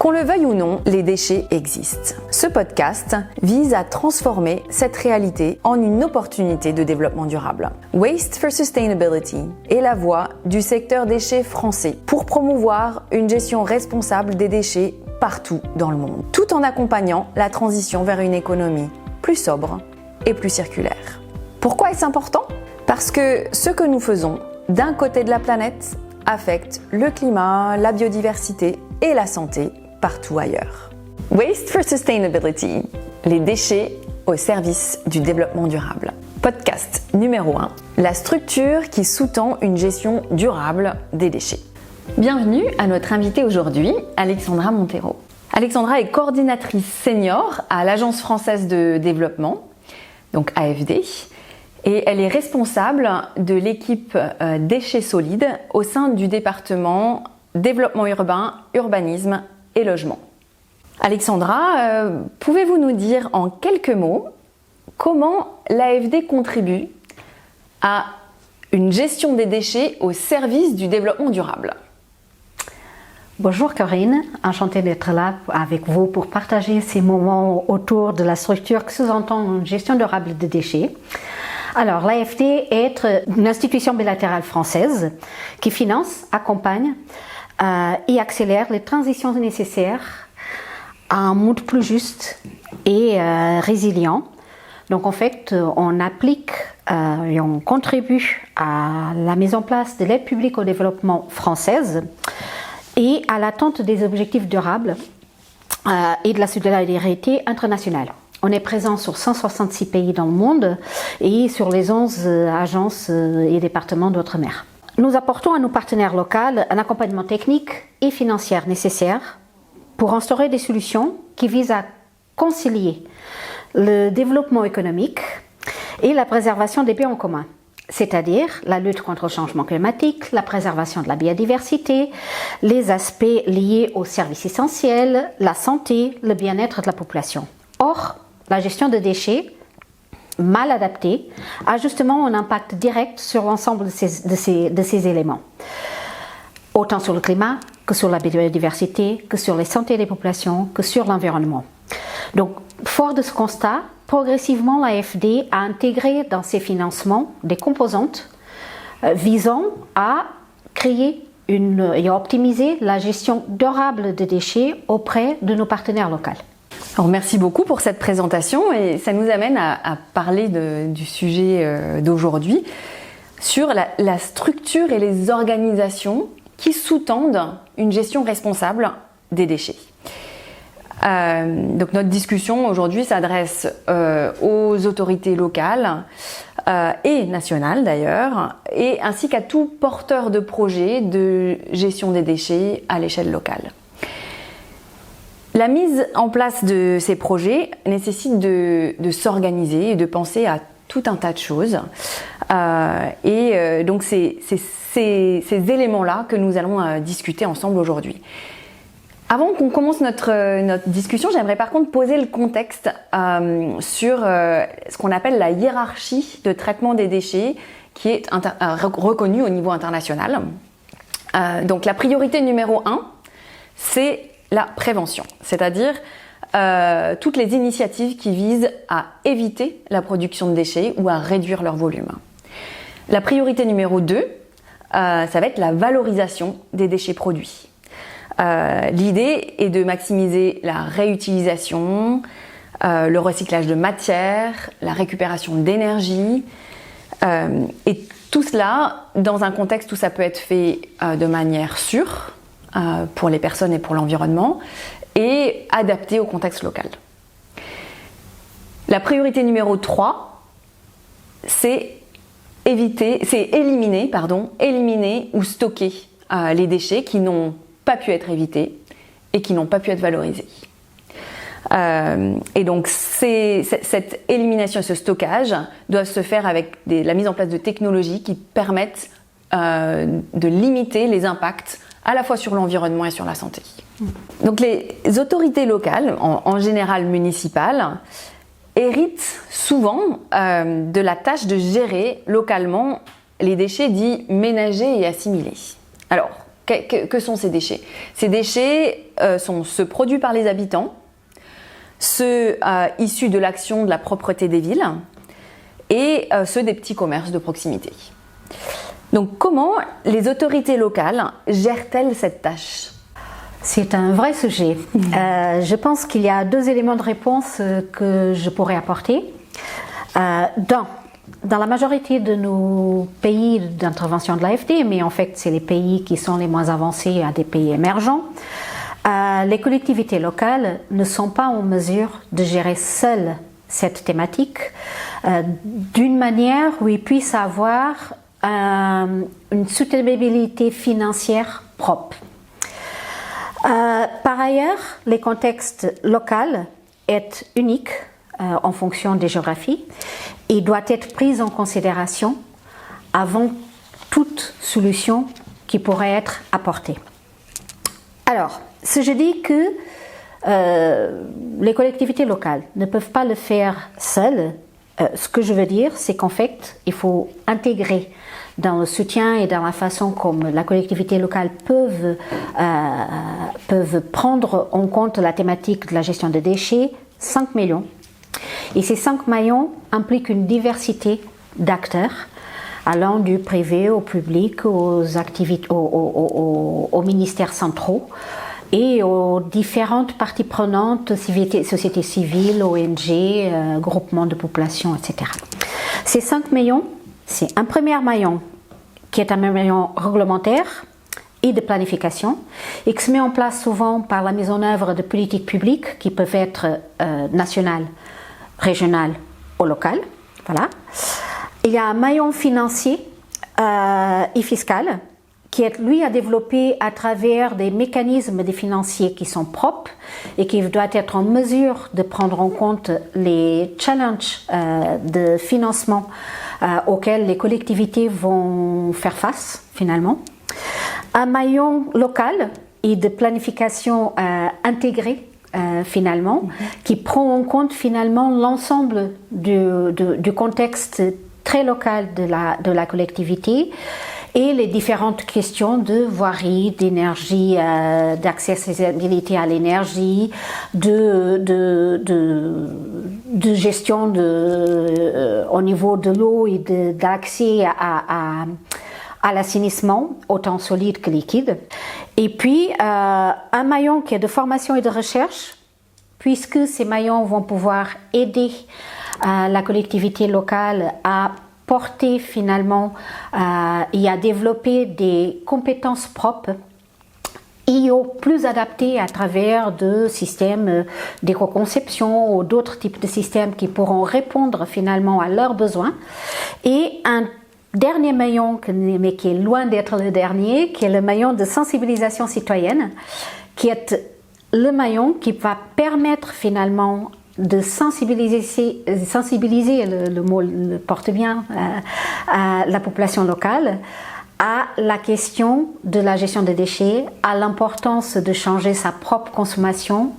Qu'on le veuille ou non, les déchets existent. Ce podcast vise à transformer cette réalité en une opportunité de développement durable. Waste for Sustainability est la voix du secteur déchets français pour promouvoir une gestion responsable des déchets partout dans le monde, tout en accompagnant la transition vers une économie plus sobre et plus circulaire. Pourquoi est-ce important ? Parce que ce que nous faisons d'un côté de la planète affecte le climat, la biodiversité et la santé partout ailleurs. Waste for Sustainability, les déchets au service du développement durable. Podcast numéro 1, la structure qui sous-tend une gestion durable des déchets. Bienvenue à notre invitée aujourd'hui, Alexandra Montero. Alexandra est coordinatrice senior à l'Agence française de développement, donc AFD, et elle est responsable de l'équipe déchets solides au sein du département développement urbain, urbanisme et logement. Alexandra, pouvez-vous nous dire en quelques mots comment l'AFD contribue à une gestion des déchets au service du développement durable ? Bonjour Corinne, enchantée d'être là avec vous pour partager ces moments autour de la structure qui sous-entend une gestion durable des déchets. Alors, l'AFD est une institution bilatérale française qui finance, accompagne et accélère les transitions nécessaires à un monde plus juste et résilient. Donc en fait, on applique et on contribue à la mise en place de l'aide publique au développement française et à l'atteinte des objectifs durables et de la solidarité internationale. On est présent sur 166 pays dans le monde et sur les 11 agences et départements d'outre-mer. Nous apportons à nos partenaires locaux un accompagnement technique et financier nécessaire pour instaurer des solutions qui visent à concilier le développement économique et la préservation des biens en commun, c'est-à-dire la lutte contre le changement climatique, la préservation de la biodiversité, les aspects liés aux services essentiels, la santé, le bien-être de la population. Or, la gestion de déchets mal adaptée a justement un impact direct sur l'ensemble de ces éléments, autant sur le climat que sur la biodiversité, que sur la santé des populations, que sur l'environnement. Donc, fort de ce constat, progressivement l'AFD a intégré dans ses financements des composantes visant à créer et à optimiser la gestion durable des déchets auprès de nos partenaires locaux. Alors, merci beaucoup pour cette présentation et ça nous amène à parler du sujet d'aujourd'hui sur la structure et les organisations qui sous-tendent une gestion responsable des déchets. Donc notre discussion aujourd'hui s'adresse aux autorités locales et nationales d'ailleurs, et ainsi qu'à tout porteur de projet de gestion des déchets à l'échelle locale. La mise en place de ces projets nécessite de s'organiser et de penser à tout un tas de choses. Donc c'est ces éléments-là que nous allons discuter ensemble aujourd'hui. Avant qu'on commence notre discussion, j'aimerais par contre poser le contexte sur ce qu'on appelle la hiérarchie de traitement des déchets qui est reconnue au niveau international. Donc la priorité numéro 1, c'est la prévention, c'est-à-dire toutes les initiatives qui visent à éviter la production de déchets ou à réduire leur volume. La priorité numéro 2, ça va être la valorisation des déchets produits. L'idée est de maximiser la réutilisation, le recyclage de matière, la récupération d'énergie, et tout cela dans un contexte où ça peut être fait de manière sûre pour les personnes et pour l'environnement et adapté au contexte local. La priorité numéro 3, c'est éliminer ou stocker les déchets qui n'ont pas pu être évités et qui n'ont pas pu être valorisés. Et donc cette élimination et ce stockage doivent se faire avec la mise en place de technologies qui permettent de limiter les impacts à la fois sur l'environnement et sur la santé. Donc les autorités locales, en général municipales, héritent souvent de la tâche de gérer localement les déchets dits ménagers et assimilés. Alors, Que sont ces déchets? Ces déchets sont ceux produits par les habitants, ceux issus de l'action de la propreté des villes et ceux des petits commerces de proximité. Donc comment les autorités locales gèrent-elles cette tâche? C'est un vrai sujet. Je pense qu'il y a deux éléments de réponse que je pourrais apporter. Dans la majorité de nos pays d'intervention de l'AFD, mais en fait c'est les pays qui sont les moins avancés à des pays émergents, les collectivités locales ne sont pas en mesure de gérer seules cette thématique d'une manière où ils puissent avoir une soutenabilité financière propre. Par ailleurs, le contexte local est unique en fonction des géographies et doit être pris en considération avant toute solution qui pourrait être apportée. Alors, si je dis que les collectivités locales ne peuvent pas le faire seules, ce que je veux dire, c'est qu'en fait, il faut intégrer dans le soutien et dans la façon comme la collectivité locale peuvent prendre en compte la thématique de la gestion des déchets, 5 maillons. Et ces 5 maillons impliquent une diversité d'acteurs, allant du privé au public, aux ministères centraux et aux différentes parties prenantes, sociétés civiles, ONG, groupements de population, etc. Ces 5 maillons, c'est un premier maillon qui est un maillon réglementaire et de planification et qui se met en place souvent par la mise en œuvre de politiques publiques qui peuvent être nationales, régionales ou locales. Voilà. Il y a un maillon financier et fiscal qui est, lui, à développer à travers des mécanismes des financiers qui sont propres et qui doivent être en mesure de prendre en compte les challenges de financement auxquels les collectivités vont faire face, finalement. Un maillon local et de planification intégrée, finalement, qui prend en compte, finalement, l'ensemble du contexte très local de la collectivité et les différentes questions de voirie, d'énergie, d'accessibilité à l'énergie, de gestion au niveau de l'eau et d'accès à l'assainissement, autant solide que liquide. Et puis, un maillon qui est de formation et de recherche, puisque ces maillons vont pouvoir aider la collectivité locale à porter finalement et à développer des compétences propres et au plus adaptées à travers de systèmes d'éco-conception ou d'autres types de systèmes qui pourront répondre finalement à leurs besoins. Et un dernier maillon, mais qui est loin d'être le dernier, qui est le maillon de sensibilisation citoyenne, qui est le maillon qui va permettre finalement de sensibiliser le mot le porte bien, à la population locale à la question de la gestion des déchets, à l'importance de changer sa propre consommation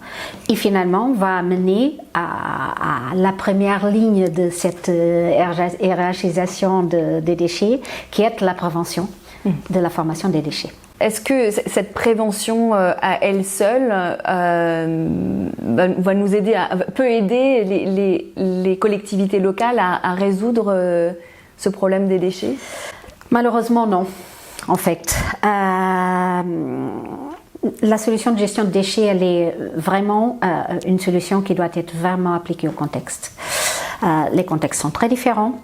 et finalement va amener à la première ligne de cette hiérarchisation des déchets qui est la prévention de la formation des déchets. Est-ce que cette prévention à elle seule va nous aider peut aider les collectivités locales à résoudre ce problème des déchets? Malheureusement non, en fait. La solution de gestion de déchets, elle est vraiment une solution qui doit être vraiment appliquée au contexte. Les contextes sont très différents.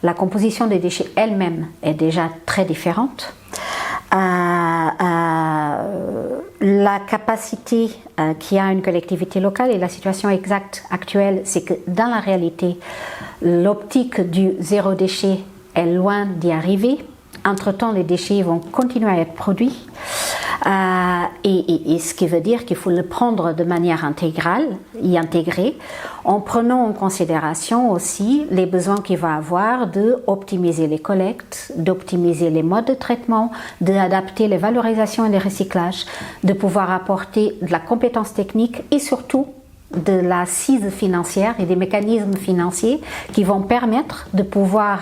La composition des déchets elle-même est déjà très différente. La capacité qu'a une collectivité locale et la situation exacte actuelle, c'est que dans la réalité, l'optique du zéro déchet est loin d'y arriver. Entre-temps, les déchets vont continuer à être produits. Et ce qui veut dire qu'il faut le prendre de manière intégrale, y intégrer, en prenant en considération aussi les besoins qu'il va avoir d'optimiser les collectes, d'optimiser les modes de traitement, d'adapter les valorisations et les recyclages, de pouvoir apporter de la compétence technique et surtout de l'assise financière et des mécanismes financiers qui vont permettre de pouvoir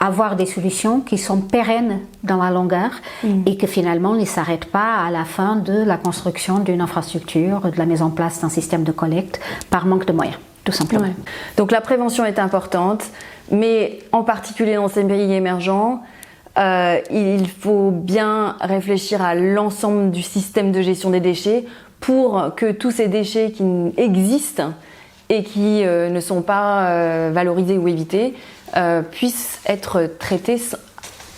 avoir des solutions qui sont pérennes dans la longueur et que finalement ne s'arrêtent pas à la fin de la construction d'une infrastructure, de la mise en place d'un système de collecte par manque de moyens, tout simplement. Ouais. Donc la prévention est importante, mais en particulier dans ces pays émergents, il faut bien réfléchir à l'ensemble du système de gestion des déchets pour que tous ces déchets qui existent et qui ne sont pas valorisés ou évités puissent être traités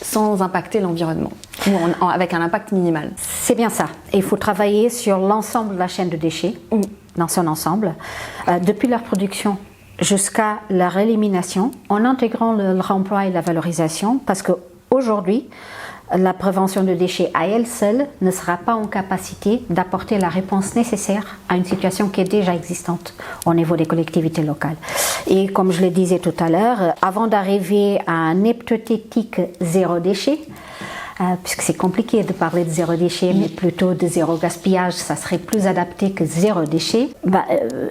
sans impacter l'environnement, ou avec un impact minimal. C'est bien ça. Et il faut travailler sur l'ensemble de la chaîne de déchets, dans son ensemble, depuis leur production jusqu'à leur élimination, en intégrant le remploi et la valorisation, parce qu'aujourd'hui, la prévention de déchets à elle seule ne sera pas en capacité d'apporter la réponse nécessaire à une situation qui est déjà existante au niveau des collectivités locales. Et comme je le disais tout à l'heure, avant d'arriver à un hypothétique zéro déchet, puisque c'est compliqué de parler de zéro déchet, mais plutôt de zéro gaspillage, ça serait plus adapté que zéro déchet,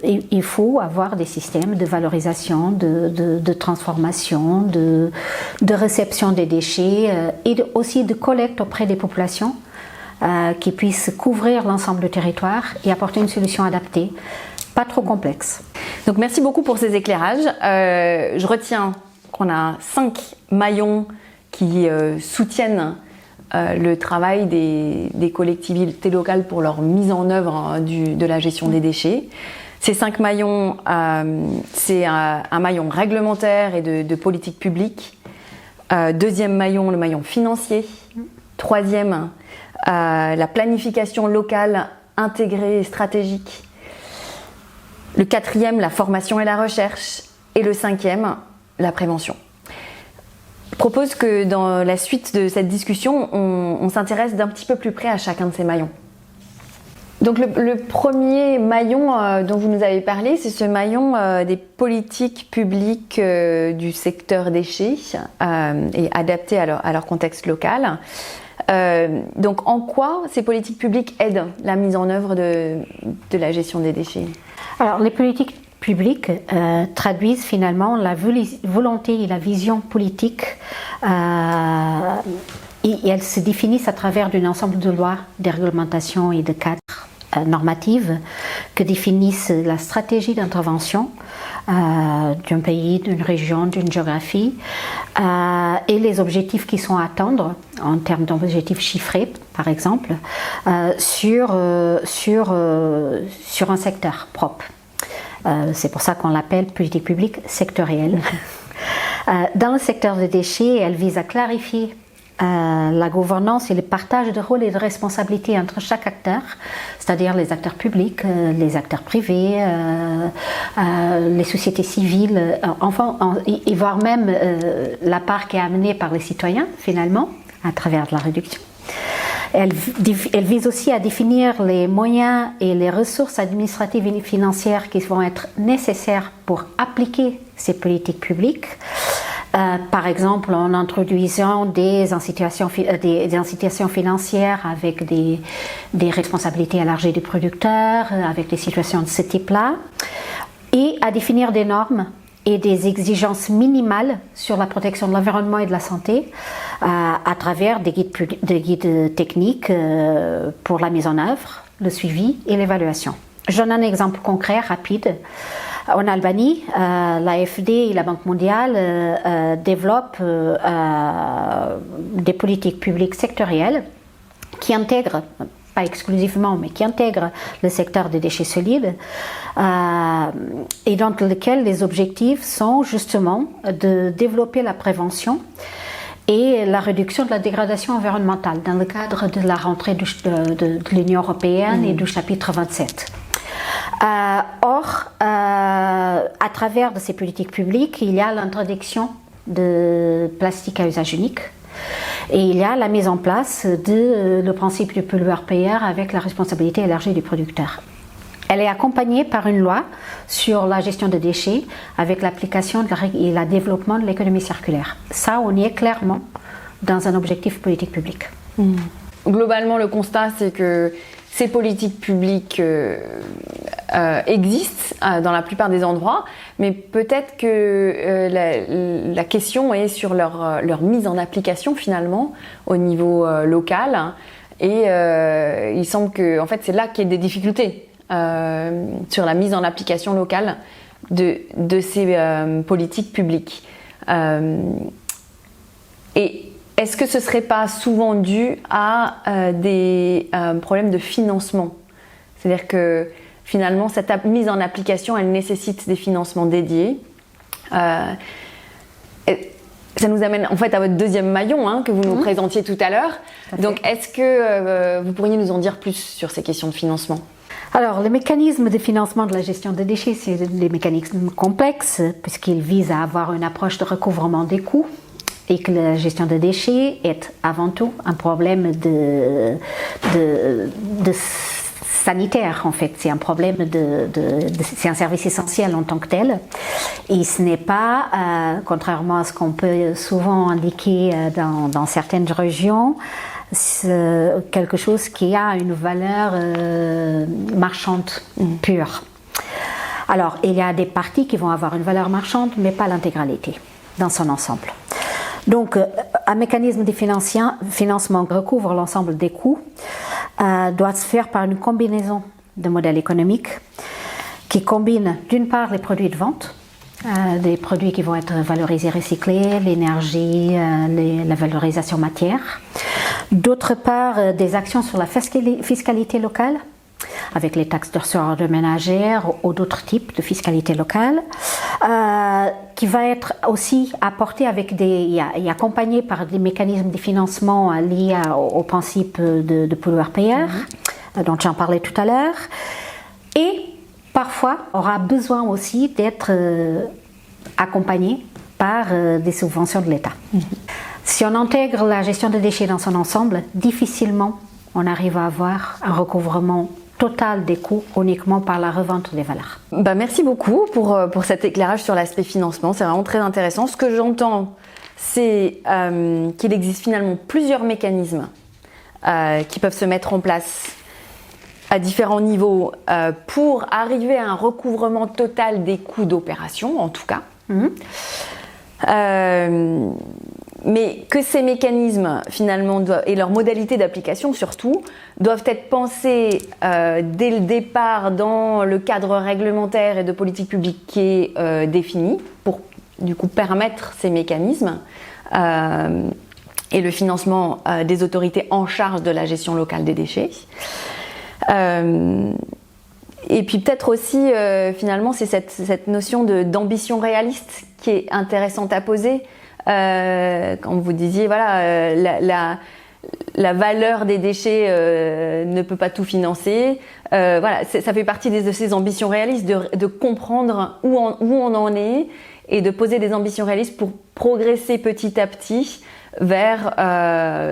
il faut avoir des systèmes de valorisation, de transformation, de réception des déchets et aussi de collecte auprès des populations qui puissent couvrir l'ensemble du territoire et apporter une solution adaptée, pas trop complexe. Donc merci beaucoup pour ces éclairages. Je retiens qu'on a 5 maillons qui soutiennent le travail des collectivités locales pour leur mise en œuvre de la gestion des déchets. Ces 5 maillons, c'est un maillon réglementaire et de politique publique. Deuxième maillon, le maillon financier. Troisième, la planification locale intégrée et stratégique. Le quatrième, la formation et la recherche. Et le cinquième, la prévention. Je propose que dans la suite de cette discussion, on s'intéresse d'un petit peu plus près à chacun de ces maillons. Donc le premier maillon dont vous nous avez parlé, c'est ce maillon des politiques publiques du secteur déchets et adaptées à leur contexte local. Donc en quoi ces politiques publiques aident la mise en œuvre de la gestion des déchets ? Alors les politiques publiques traduisent finalement la volonté et la vision politique et elles se définissent à travers un ensemble de lois, de réglementations et de cadres normatives que définissent la stratégie d'intervention d'un pays, d'une région, d'une géographie et les objectifs qui sont à atteindre en termes d'objectifs chiffrés par exemple sur un secteur propre. C'est pour ça qu'on l'appelle politique publique sectorielle. Dans le secteur des déchets, elle vise à clarifier la gouvernance et le partage de rôles et de responsabilités entre chaque acteur, c'est-à-dire les acteurs publics, les acteurs privés, les sociétés civiles, et voire même la part qui est amenée par les citoyens finalement à travers de la réduction. Elle vise aussi à définir les moyens et les ressources administratives et financières qui vont être nécessaires pour appliquer ces politiques publiques. Par exemple, en introduisant des incitations financières avec des responsabilités élargies du producteur, avec des situations de ce type-là, et à définir des normes et des exigences minimales sur la protection de l'environnement et de la santé à travers des guides techniques pour la mise en œuvre, le suivi et l'évaluation. Je donne un exemple concret, rapide. En Albanie, l'AFD et la Banque mondiale développent des politiques publiques sectorielles qui intègrent, pas exclusivement, mais qui intègrent le secteur des déchets solides et dans lequel les objectifs sont justement de développer la prévention et la réduction de la dégradation environnementale dans le cadre de la rentrée de l'Union européenne et du chapitre 27. Or, à travers de ces politiques publiques, il y a l'interdiction de plastique à usage unique et il y a la mise en place de le principe du pollueur-payeur avec la responsabilité élargie du producteur. Elle est accompagnée par une loi sur la gestion des déchets avec l'application et le développement de l'économie circulaire. Ça, on y est clairement dans un objectif politique publique. Globalement, le constat, c'est que ces politiques publiques existent dans la plupart des endroits, mais peut-être que la question est sur leur mise en application finalement au niveau local. Et il semble que en fait, c'est là qu'il y a des difficultés sur la mise en application locale de ces politiques publiques. Et est-ce que ce ne serait pas souvent dû à des problèmes de financement ? C'est-à-dire que finalement, cette mise en application, elle nécessite des financements dédiés. Ça nous amène en fait à votre deuxième maillon que vous nous présentiez tout à l'heure. Donc, est-ce que vous pourriez nous en dire plus sur ces questions de financement ? Alors, les mécanismes de financement de la gestion des déchets, c'est des mécanismes complexes puisqu'ils visent à avoir une approche de recouvrement des coûts et que la gestion des déchets est avant tout un problème de sanitaire en fait, c'est un problème c'est un service essentiel en tant que tel et ce n'est pas, contrairement à ce qu'on peut souvent indiquer dans certaines régions, quelque chose qui a une valeur marchande pure. Alors il y a des parties qui vont avoir une valeur marchande mais pas l'intégralité dans son ensemble. Donc un mécanisme de financement recouvre l'ensemble des coûts doit se faire par une combinaison de modèles économiques qui combinent d'une part les produits de vente, des produits qui vont être valorisés, recyclés, l'énergie, la valorisation matière, d'autre part des actions sur la fiscalité locale avec les taxes de ressources ménagères ou d'autres types de fiscalité locale, qui va être aussi apporté avec et accompagné par des mécanismes de financement liés au principe de pollueur-payeur, dont j'en parlais tout à l'heure, et parfois aura besoin aussi d'être accompagné par des subventions de l'État. Si on intègre la gestion des déchets dans son ensemble, difficilement on arrive à avoir un recouvrement total des coûts uniquement par la revente des valeurs. Merci beaucoup pour cet éclairage sur l'aspect financement, c'est vraiment très intéressant. Ce que j'entends, c'est qu'il existe finalement plusieurs mécanismes qui peuvent se mettre en place à différents niveaux pour arriver à un recouvrement total des coûts d'opération, en tout cas. Mais que ces mécanismes, finalement, et leurs modalités d'application surtout, doivent être pensés dès le départ dans le cadre réglementaire et de politique publique qui est défini pour, du coup, permettre ces mécanismes et le financement des autorités en charge de la gestion locale des déchets. Et puis peut-être aussi, finalement, c'est cette notion d'ambition réaliste qui est intéressante à poser. Quand vous disiez, voilà, la valeur des déchets ne peut pas tout financer. Voilà, ça fait partie de ces ambitions réalistes, de comprendre où on en est et de poser des ambitions réalistes pour progresser petit à petit vers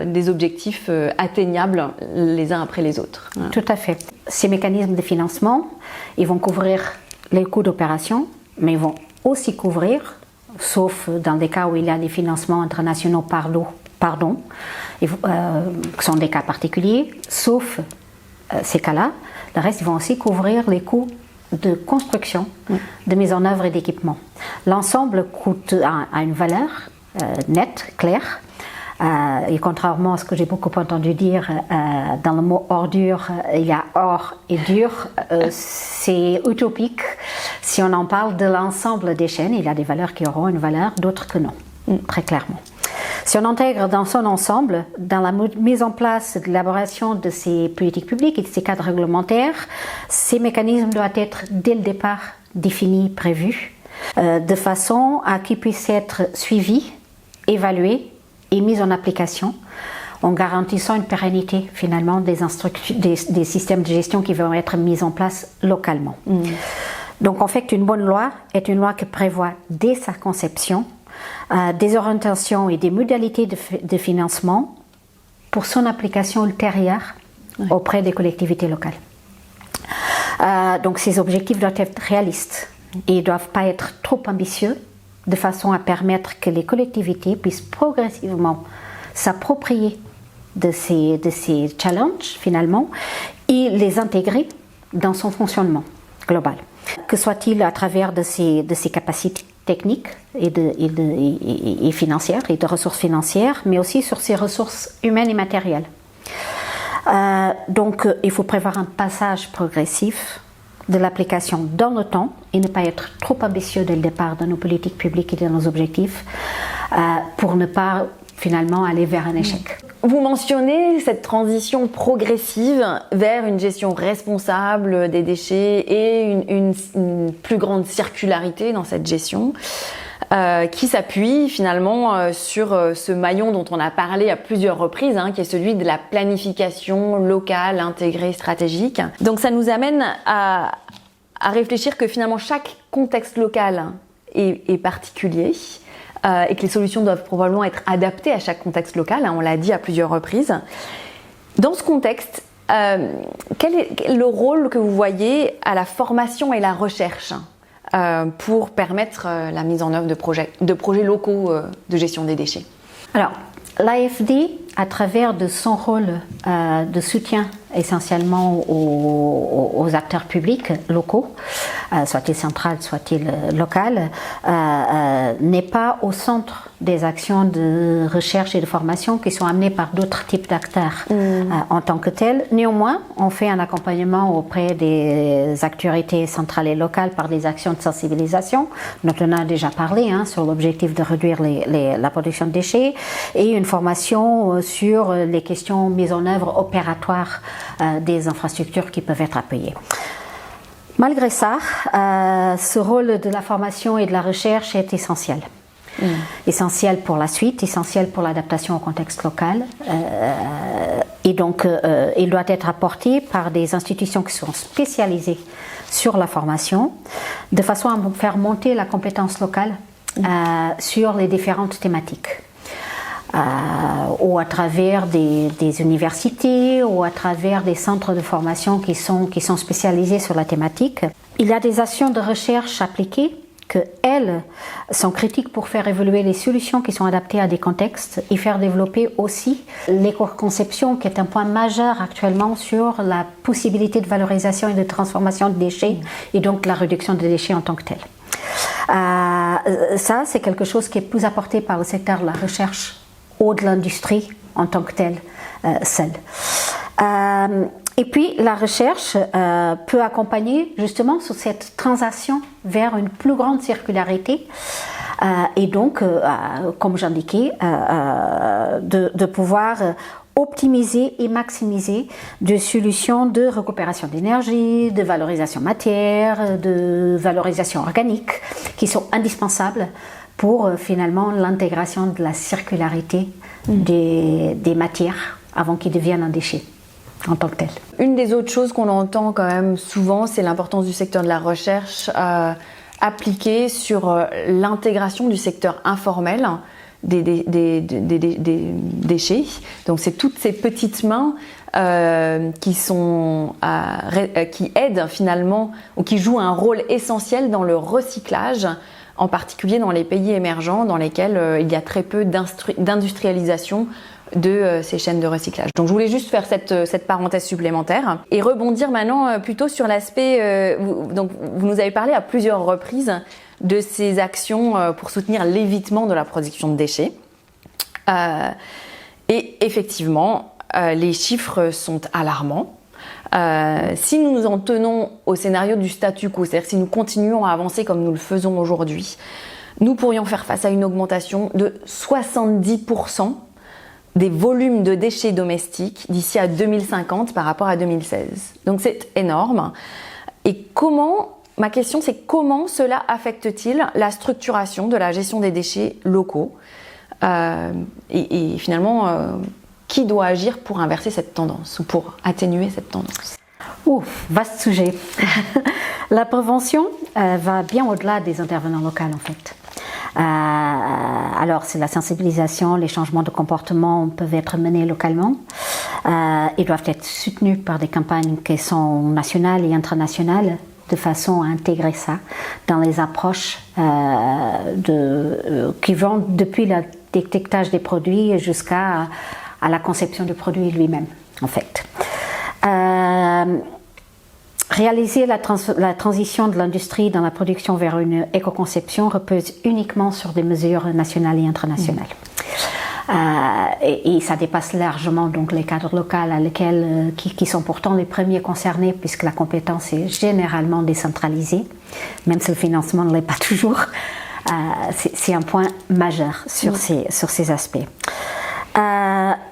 des objectifs atteignables les uns après les autres. Voilà. Tout à fait. Ces mécanismes de financement, ils vont couvrir les coûts d'opération, mais ils vont aussi couvrir, sauf dans des cas où il y a des financements internationaux qui sont des cas particuliers, sauf ces cas-là, le reste, ils vont aussi couvrir les coûts de construction, de mise en œuvre et d'équipement. L'ensemble a une valeur nette, claire, et contrairement à ce que j'ai beaucoup entendu dire dans le mot ordure, il y a or et dur, c'est utopique. Si on en parle de l'ensemble des chaînes, il y a des valeurs qui auront une valeur, d'autres que non, très clairement. Si on intègre dans son ensemble, dans la mise en place de l'élaboration de ces politiques publiques et de ces cadres réglementaires, ces mécanismes doivent être dès le départ définis, prévus, de façon à qu'ils puissent être suivis, évalués et mis en application, en garantissant une pérennité finalement des systèmes de gestion qui vont être mis en place localement. Donc en fait, une bonne loi est une loi qui prévoit dès sa conception des orientations et des modalités de financement pour son application ultérieure auprès des collectivités locales. Donc ces objectifs doivent être réalistes et ne doivent pas être trop ambitieux, de façon à permettre que les collectivités puissent progressivement s'approprier de ces challenges finalement et les intégrer dans son fonctionnement. global. Que soit-il à travers de ses capacités techniques et financières et de ressources financières, mais aussi sur ses ressources humaines et matérielles. Donc, il faut prévoir un passage progressif de l'application dans le temps et ne pas être trop ambitieux dès le départ dans nos politiques publiques et dans nos objectifs pour ne pas finalement aller vers un échec. Vous mentionnez cette transition progressive vers une gestion responsable des déchets et une plus grande circularité dans cette gestion qui s'appuie finalement sur ce maillon dont on a parlé à plusieurs reprises, qui est celui de la planification locale, intégrée, stratégique. Donc ça nous amène à réfléchir que finalement chaque contexte local est particulier. Et que les solutions doivent probablement être adaptées à chaque contexte local, on l'a dit à plusieurs reprises. Dans ce contexte, quel est le rôle que vous voyez à la formation et la recherche pour permettre la mise en œuvre de projets locaux de gestion des déchets? Alors, l'AFD, à travers de son rôle de soutien essentiellement aux acteurs publics locaux, soit-il central, soit-il local, n'est pas au centre des actions de recherche et de formation qui sont amenées par d'autres types d'acteurs en tant que tels. Néanmoins, on fait un accompagnement auprès des autorités centrales et locales par des actions de sensibilisation, dont on a déjà parlé, sur l'objectif de réduire la production de déchets, et une formation sur les questions mises en œuvre opératoires des infrastructures qui peuvent être appuyées. Malgré ça, ce rôle de la formation et de la recherche est essentiel. Essentiel pour la suite, essentiel pour l'adaptation au contexte local. Et donc, il doit être apporté par des institutions qui sont spécialisées sur la formation, de façon à faire monter la compétence locale sur les différentes thématiques. Ou à travers des universités, ou à travers des centres de formation qui sont spécialisés sur la thématique. Il y a des actions de recherche appliquées que elles sont critiques pour faire évoluer les solutions qui sont adaptées à des contextes et faire développer aussi l'éco-conception, qui est un point majeur actuellement sur la possibilité de valorisation et de transformation de déchets et donc la réduction des déchets en tant que tel. Ça, c'est quelque chose qui est plus apporté par le secteur de la recherche ou de l'industrie en tant que telle seule. Et puis la recherche peut accompagner justement sur cette transition vers une plus grande circularité et donc, comme j'indiquais, de pouvoir optimiser et maximiser des solutions de récupération d'énergie, de valorisation matière, de valorisation organique qui sont indispensables pour finalement l'intégration de la circularité des matières avant qu'ils deviennent un déchet en tant que tel. Une des autres choses qu'on entend quand même souvent, c'est l'importance du secteur de la recherche appliquée sur l'intégration du secteur informel des déchets. Donc c'est toutes ces petites mains qui aident finalement ou qui jouent un rôle essentiel dans le recyclage, en particulier dans les pays émergents dans lesquels il y a très peu d'industrialisation de ces chaînes de recyclage. Donc je voulais juste faire cette parenthèse supplémentaire et rebondir maintenant plutôt sur l'aspect, donc vous nous avez parlé à plusieurs reprises de ces actions pour soutenir l'évitement de la production de déchets. Et effectivement, les chiffres sont alarmants. Si nous nous en tenons au scénario du statu quo, c'est-à-dire si nous continuons à avancer comme nous le faisons aujourd'hui, nous pourrions faire face à une augmentation de 70% des volumes de déchets domestiques d'ici à 2050 par rapport à 2016. Donc c'est énorme. Et ma question c'est comment cela affecte-t-il la structuration de la gestion des déchets locaux et finalement qui doit agir pour inverser cette tendance ou pour atténuer cette tendance? Vaste sujet. La prévention va bien au-delà des intervenants locaux en fait. Alors c'est la sensibilisation, les changements de comportement peuvent être menés localement. Ils doivent être soutenus par des campagnes qui sont nationales et internationales de façon à intégrer ça dans les approches qui vont depuis le détectage des produits jusqu'à la conception du produit lui-même en fait. Réaliser la transition de l'industrie dans la production vers une éco-conception repose uniquement sur des mesures nationales et internationales. Et ça dépasse largement donc les cadres locaux qui sont pourtant les premiers concernés, puisque la compétence est généralement décentralisée, même si le financement ne l'est pas toujours. C'est un point majeur sur ces aspects.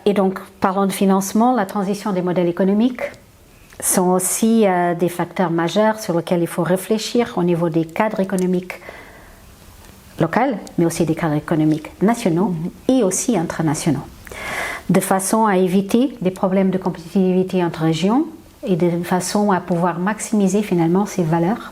Et donc, parlons de financement, la transition des modèles économiques sont aussi des facteurs majeurs sur lesquels il faut réfléchir au niveau des cadres économiques locaux, mais aussi des cadres économiques nationaux et aussi internationaux, de façon à éviter des problèmes de compétitivité entre régions et de façon à pouvoir maximiser finalement ces valeurs,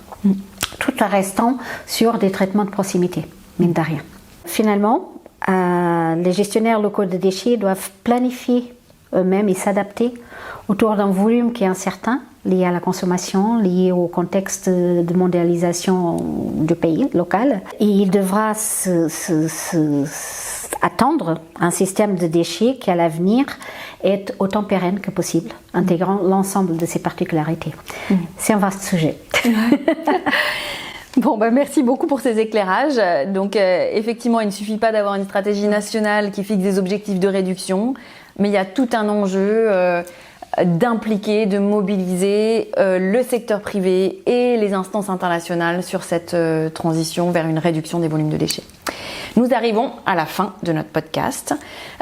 tout en restant sur des traitements de proximité, mine de rien. Finalement, les gestionnaires locaux de déchets doivent planifier eux-mêmes et s'adapter autour d'un volume qui est incertain, lié à la consommation, lié au contexte de mondialisation du pays local. Et il devra attendre un système de déchets qui, à l'avenir, est autant pérenne que possible, intégrant l'ensemble de ses particularités. C'est un vaste sujet. Bon, merci beaucoup pour ces éclairages. Donc, effectivement, il ne suffit pas d'avoir une stratégie nationale qui fixe des objectifs de réduction, mais il y a tout un enjeu d'impliquer, de mobiliser le secteur privé et les instances internationales sur cette transition vers une réduction des volumes de déchets. Nous arrivons à la fin de notre podcast.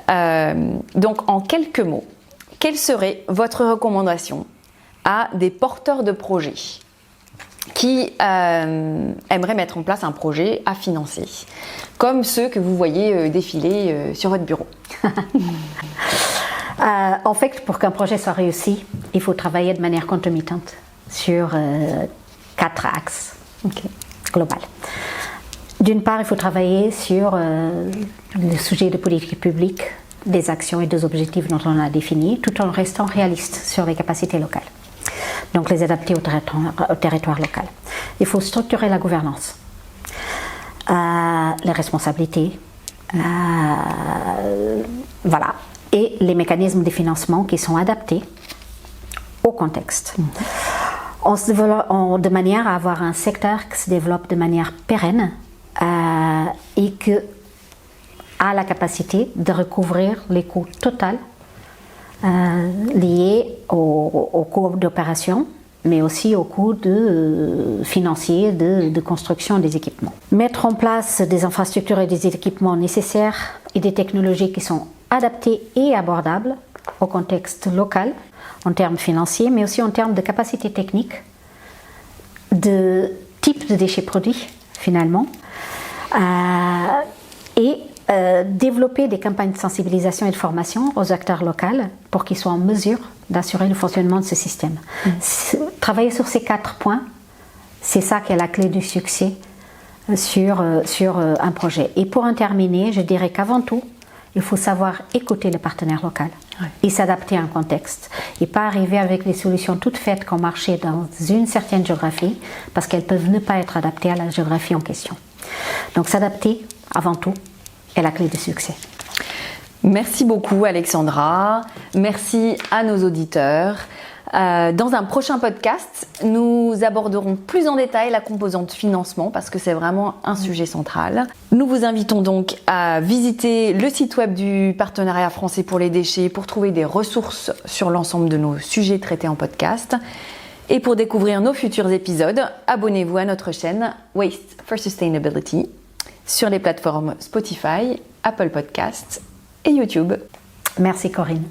Donc, en quelques mots, quelle serait votre recommandation à des porteurs de projets qui aimeraient mettre en place un projet à financer, comme ceux que vous voyez défiler sur votre bureau? En fait, pour qu'un projet soit réussi, il faut travailler de manière concomitante sur 4 axes globaux. D'une part, il faut travailler sur le sujet de politique publique, des actions et des objectifs dont on a défini, tout en restant réaliste sur les capacités locales. Donc les adapter au territoire local. Il faut structurer la gouvernance, les responsabilités, voilà, et les mécanismes de financement qui sont adaptés au contexte. De manière à avoir un secteur qui se développe de manière pérenne et qui a la capacité de recouvrir les coûts totaux liés aux coûts d'opération, mais aussi aux coûts financiers de construction des équipements. Mettre en place des infrastructures et des équipements nécessaires et des technologies qui sont adaptées et abordables au contexte local, en termes financiers, mais aussi en termes de capacité technique, de type de déchets produits, finalement, et développer des campagnes de sensibilisation et de formation aux acteurs locaux pour qu'ils soient en mesure d'assurer le fonctionnement de ce système. Travailler sur ces 4 points, c'est ça qui est la clé du succès sur un projet. Et pour en terminer, je dirais qu'avant tout, il faut savoir écouter le partenaire local et s'adapter à un contexte et pas arriver avec des solutions toutes faites qui ont marché dans une certaine géographie parce qu'elles peuvent ne pas être adaptées à la géographie en question. Donc s'adapter avant tout est la clé du succès. Merci beaucoup Alexandra, merci à nos auditeurs. Dans un prochain podcast, nous aborderons plus en détail la composante financement parce que c'est vraiment un sujet central. Nous vous invitons donc à visiter le site web du Partenariat français pour les déchets pour trouver des ressources sur l'ensemble de nos sujets traités en podcast. Et pour découvrir nos futurs épisodes, abonnez-vous à notre chaîne Waste for Sustainability sur les plateformes Spotify, Apple Podcasts et YouTube. Merci Corinne.